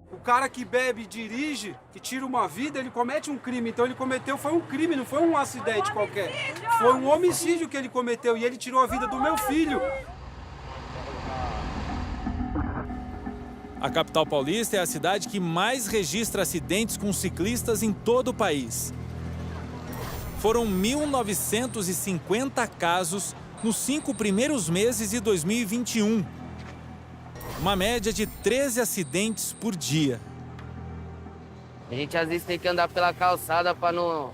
O cara que bebe e dirige, que tira uma vida, ele comete um crime. Então ele cometeu, foi um crime, não foi um acidente qualquer. Foi um homicídio que ele cometeu e ele tirou a vida do meu filho. A capital paulista é a cidade que mais registra acidentes com ciclistas em todo o país. Foram 1.950 casos nos 5 primeiros meses de 2021. Uma média de 13 acidentes por dia. A gente às vezes tem que andar pela calçada para não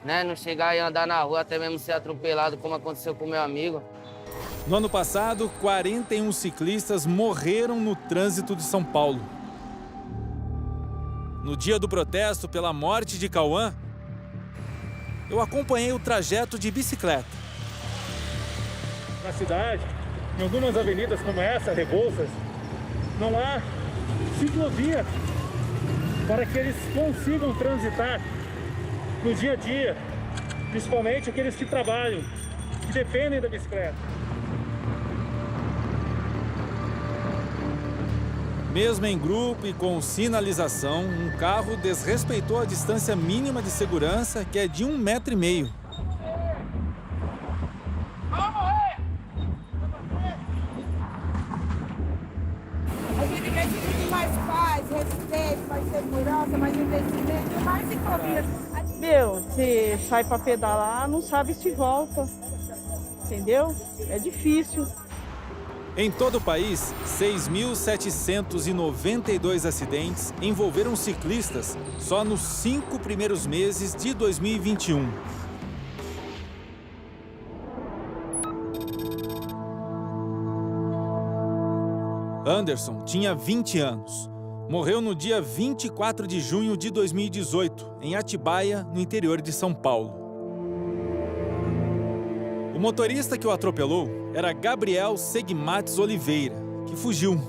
né? Não chegar e andar na rua, até mesmo ser atropelado, como aconteceu com meu amigo. No ano passado, 41 ciclistas morreram no trânsito de São Paulo. No dia do protesto pela morte de Cauã, eu acompanhei o trajeto de bicicleta. Na cidade, em algumas avenidas como essa, Rebouças, não há ciclovia para que eles consigam transitar no dia a dia, principalmente aqueles que trabalham, que dependem da bicicleta. Mesmo em grupo e com sinalização, um carro desrespeitou a distância mínima de segurança, que é de 1,5 metro. A gente precisa de mais paz, respeito, mais segurança, mais investimento, mais ciclovia. Meu, você sai para pedalar, não sabe se volta, entendeu? É difícil. Em todo o país, 6.792 acidentes envolveram ciclistas só nos 5 primeiros meses de 2021. Anderson tinha 20 anos. Morreu no dia 24 de junho de 2018, em Atibaia, no interior de São Paulo. O motorista que o atropelou era Gabriel Segmates Oliveira, que fugiu.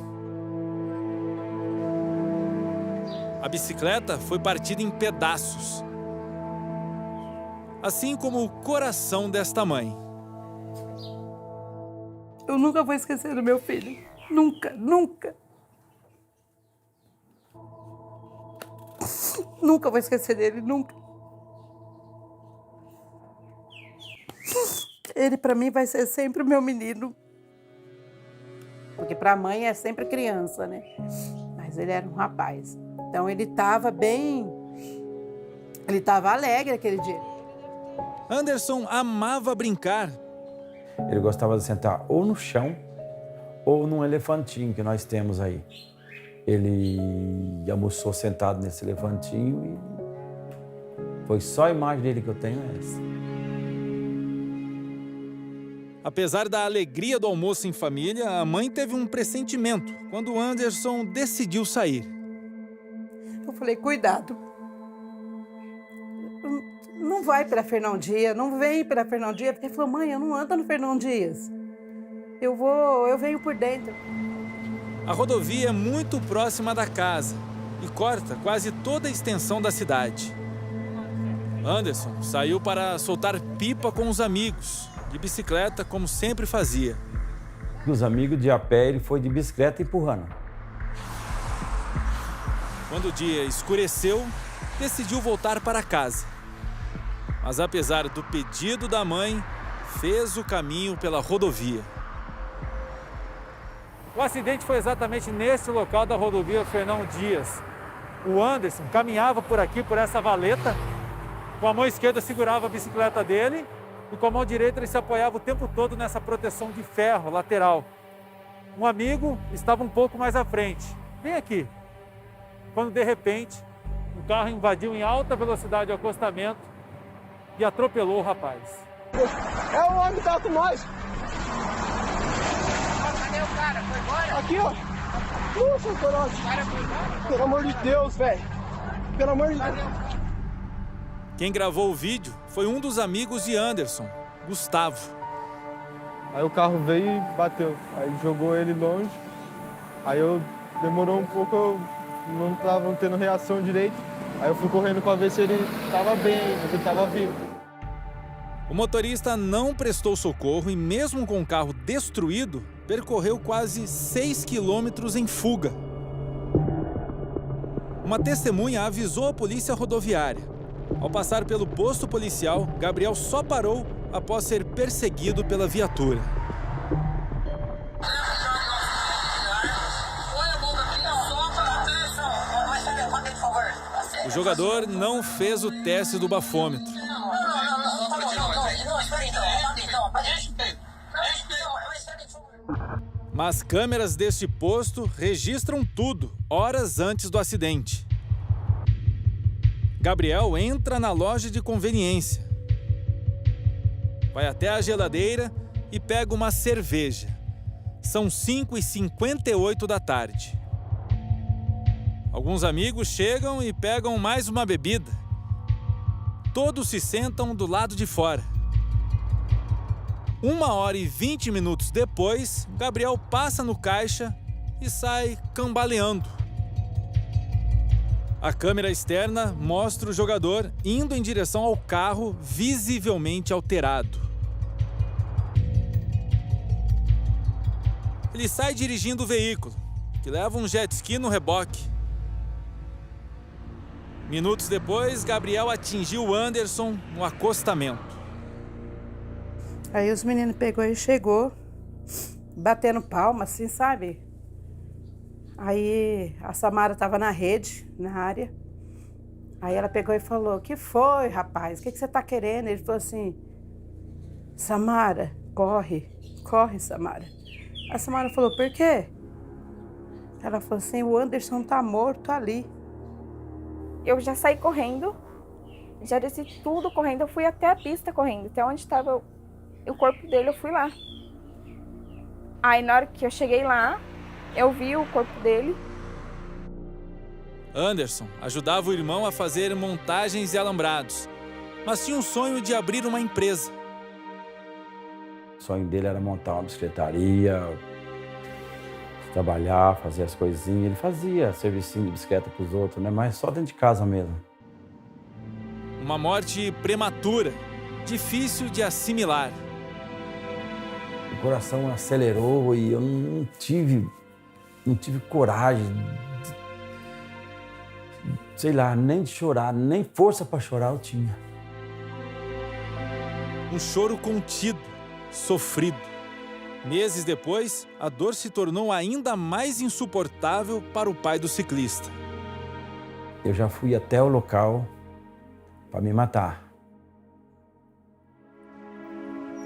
A bicicleta foi partida em pedaços, assim como o coração desta mãe. Eu nunca vou esquecer do meu filho. Nunca, nunca. Nunca vou esquecer dele, nunca. Ele para mim vai ser sempre o meu menino. Porque para a mãe é sempre criança, né? Mas ele era um rapaz. Então ele estava bem... Ele estava alegre aquele dia. Anderson amava brincar. Ele gostava de sentar ou no chão ou num elefantinho que nós temos aí. Ele almoçou sentado nesse elefantinho e foi só a imagem dele que eu tenho essa. Apesar da alegria do almoço em família, a mãe teve um pressentimento quando Anderson decidiu sair. Eu falei, cuidado. Não vai para Fernão Dias, não vem para Fernão Dias. Ele falou, mãe, eu não ando no Fernão Dias. Eu venho por dentro. A rodovia é muito próxima da casa e corta quase toda a extensão da cidade. Anderson saiu para soltar pipa com os amigos, de bicicleta, como sempre fazia. Os amigos de a pé, ele foi de bicicleta empurrando. Quando o dia escureceu, decidiu voltar para casa. Mas apesar do pedido da mãe, fez o caminho pela rodovia. O acidente foi exatamente nesse local da rodovia Fernão Dias. O Anderson caminhava por aqui, por essa valeta. Com a mão esquerda segurava a bicicleta dele e com a mão direita ele se apoiava o tempo todo nessa proteção de ferro lateral. Um amigo estava um pouco mais à frente, bem aqui. Quando de repente, o carro invadiu em alta velocidade o acostamento e atropelou o rapaz. É o homem que tá com nós. Cadê o cara? Foi embora? Aqui, ó. Nossa, corote. O cara foi embora? Pelo amor de Deus, velho. Pelo amor de Deus. Quem gravou o vídeo foi um dos amigos de Anderson, Gustavo. Aí o carro veio e bateu. Aí jogou ele longe. Aí demorou um pouco, eu não tava tendo reação direito. Aí eu fui correndo para ver se ele estava bem, se ele estava vivo. O motorista não prestou socorro e, mesmo com o carro destruído, percorreu quase 6 quilômetros em fuga. Uma testemunha avisou a polícia rodoviária. Ao passar pelo posto policial, Gabriel só parou após ser perseguido pela viatura. O jogador não fez o teste do bafômetro. Mas câmeras deste posto registram tudo, horas antes do acidente. Gabriel entra na loja de conveniência. Vai até a geladeira e pega uma cerveja. São 5h58 da tarde. Alguns amigos chegam e pegam mais uma bebida. Todos se sentam do lado de fora. 1h20 depois, Gabriel passa no caixa e sai cambaleando. A câmera externa mostra o jogador indo em direção ao carro visivelmente alterado. Ele sai dirigindo o veículo, que leva um jet ski no reboque. Minutos depois, Gabriel atingiu o Anderson no acostamento. Aí os meninos pegou e chegou, batendo palma, assim, sabe? Aí a Samara estava na rede, na área. Aí ela pegou e falou: "Que foi, rapaz? O que você tá querendo?" Ele falou assim: "Samara, corre, corre, Samara." A Samara falou: "Por quê?" Ela falou assim: "O Anderson tá morto ali." Eu já saí correndo, já desci tudo correndo, eu fui até a pista correndo, até onde estava o corpo dele, eu fui lá. Aí na hora que eu cheguei lá, eu vi o corpo dele. Anderson ajudava o irmão a fazer montagens e alambrados, mas tinha um sonho de abrir uma empresa. O sonho dele era montar uma bicicletaria, trabalhar, fazer as coisinhas. Ele fazia servicinho de bicicleta para os outros, né? Mas só dentro de casa mesmo. Uma morte prematura, difícil de assimilar. O coração acelerou e eu não tive coragem, sei lá, nem de chorar, nem força para chorar eu tinha. Um choro contido, sofrido. Meses depois, a dor se tornou ainda mais insuportável para o pai do ciclista. Eu já fui até o local para me matar.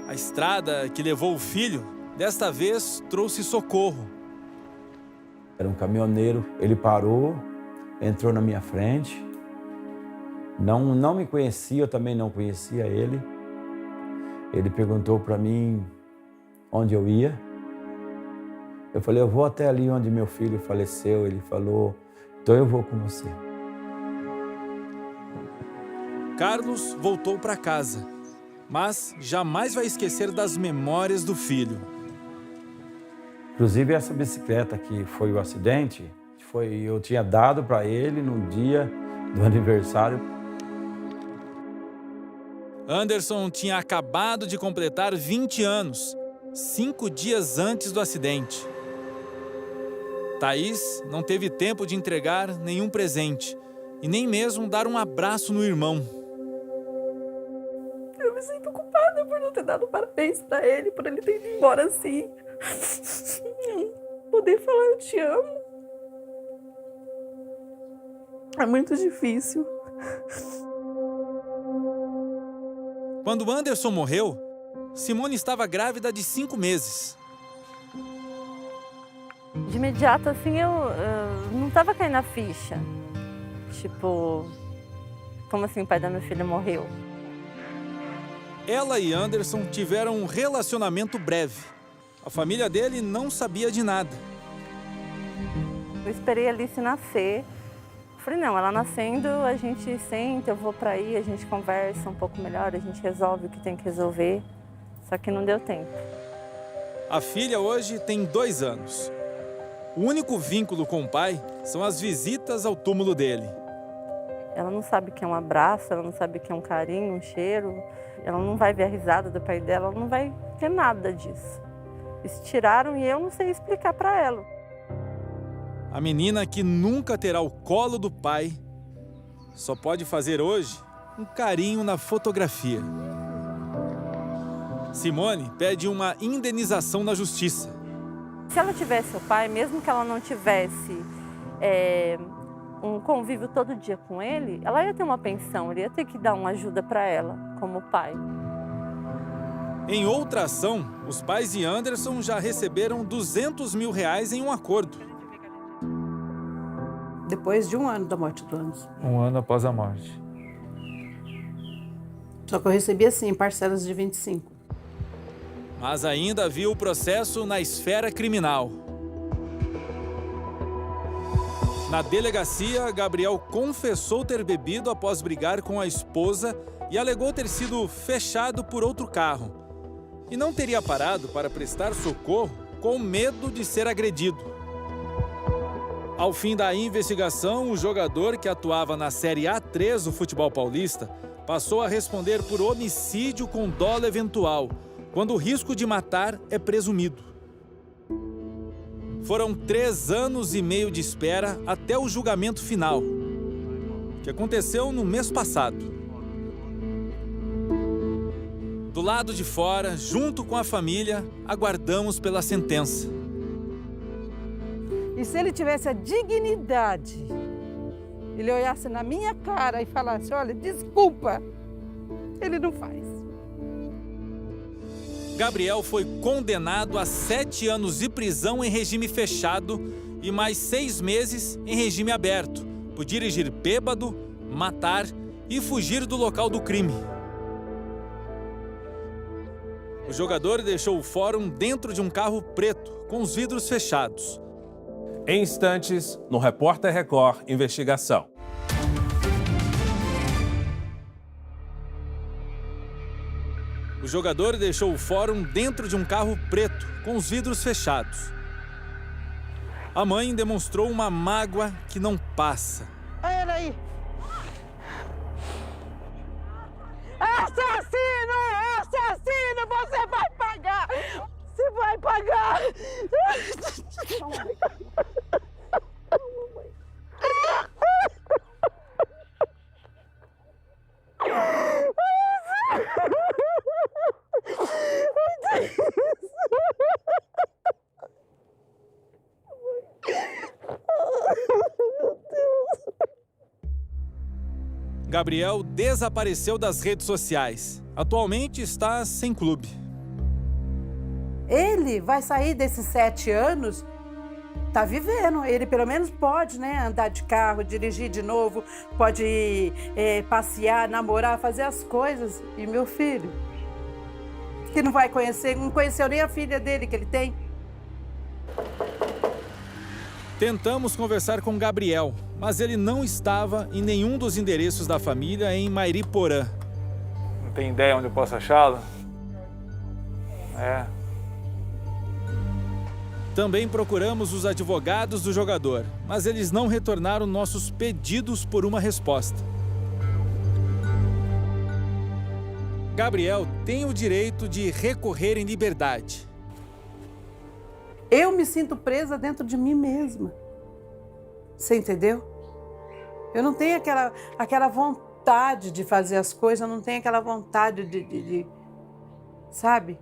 A estrada que levou o filho, desta vez, trouxe socorro. Era um caminhoneiro, ele parou, entrou na minha frente. Não me conhecia, eu também não conhecia ele. Ele perguntou para mim onde eu ia. Eu falei: "Eu vou até ali onde meu filho faleceu." Ele falou: "Então eu vou com você." Carlos voltou para casa, mas jamais vai esquecer das memórias do filho. Inclusive essa bicicleta que foi o acidente, eu tinha dado para ele no dia do aniversário. Anderson tinha acabado de completar 20 anos, 5 dias antes do acidente. Thaís não teve tempo de entregar nenhum presente e nem mesmo dar um abraço no irmão. Eu me sinto culpada por não ter dado parabéns pra ele, por ele ter ido embora assim. Poder falar "eu te amo" é muito difícil. Quando Anderson morreu, Simone estava grávida de 5 meses. De imediato, assim, eu não estava caindo a ficha. Tipo, como assim o pai da minha filha morreu? Ela e Anderson tiveram um relacionamento breve. A família dele não sabia de nada. Eu esperei a Alice nascer. Falei: não, ela nascendo, a gente senta, eu vou pra aí, a gente conversa um pouco melhor, a gente resolve o que tem que resolver. Só que não deu tempo. A filha hoje tem 2 anos. O único vínculo com o pai são as visitas ao túmulo dele. Ela não sabe o que é um abraço, ela não sabe o que é um carinho, um cheiro. Ela não vai ver a risada do pai dela, ela não vai ter nada disso. Eles tiraram e eu não sei explicar pra ela. A menina que nunca terá o colo do pai só pode fazer hoje um carinho na fotografia. Simone pede uma indenização na justiça. Se ela tivesse o pai, mesmo que ela não tivesse um convívio todo dia com ele, ela ia ter uma pensão, ele ia ter que dar uma ajuda para ela, como pai. Em outra ação, os pais de Anderson já receberam R$200 mil em um acordo. Depois de 1 ano da morte do Anderson. 1 ano após a morte. Só que eu recebi assim, parcelas de 25. Mas ainda havia o processo na esfera criminal. Na delegacia, Gabriel confessou ter bebido após brigar com a esposa e alegou ter sido fechado por outro carro. E não teria parado para prestar socorro com medo de ser agredido. Ao fim da investigação, o jogador que atuava na Série A3 do futebol paulista passou a responder por homicídio com dolo eventual, quando o risco de matar é presumido. Foram 3 anos e meio de espera até o julgamento final, que aconteceu no mês passado. Do lado de fora, junto com a família, aguardamos pela sentença. E se ele tivesse a dignidade, ele olhasse na minha cara e falasse, olha, desculpa, ele não faz. Gabriel foi condenado a 7 anos de prisão em regime fechado e mais 6 meses em regime aberto, por dirigir bêbado, matar e fugir do local do crime. O jogador deixou o fórum dentro de um carro preto, com os vidros fechados. Em instantes, no Repórter Record Investigação. O jogador deixou o fórum dentro de um carro preto, com os vidros fechados. A mãe demonstrou uma mágoa que não passa. Olha ele aí. Assassino! Assassino! Você vai pagar! Você vai pagar! Gabriel desapareceu das redes sociais. Atualmente está sem clube. Ele vai sair desses 7 anos, tá vivendo. Ele pelo menos pode, né, andar de carro, dirigir de novo, pode passear, namorar, fazer as coisas. E meu filho, que não vai conhecer, não conheceu nem a filha dele que ele tem. Tentamos conversar com Gabriel, mas ele não estava em nenhum dos endereços da família em Mairiporã. Não tem ideia onde eu posso achá-lo? Também procuramos os advogados do jogador, mas eles não retornaram nossos pedidos por uma resposta. Gabriel tem o direito de recorrer em liberdade. Eu me sinto presa dentro de mim mesma. Você entendeu? Eu não tenho aquela vontade de fazer as coisas, eu não tenho aquela vontade de sabe?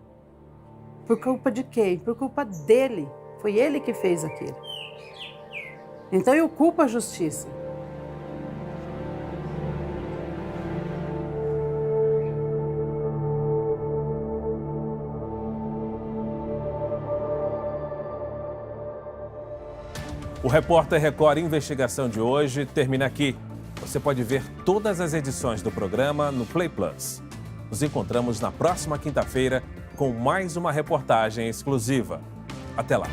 Por culpa de quem? Por culpa dele. Foi ele que fez aquilo. Então eu culpo a justiça. O Repórter Record Investigação de hoje termina aqui. Você pode ver todas as edições do programa no Play Plus. Nos encontramos na próxima quinta-feira com mais uma reportagem exclusiva. Até lá!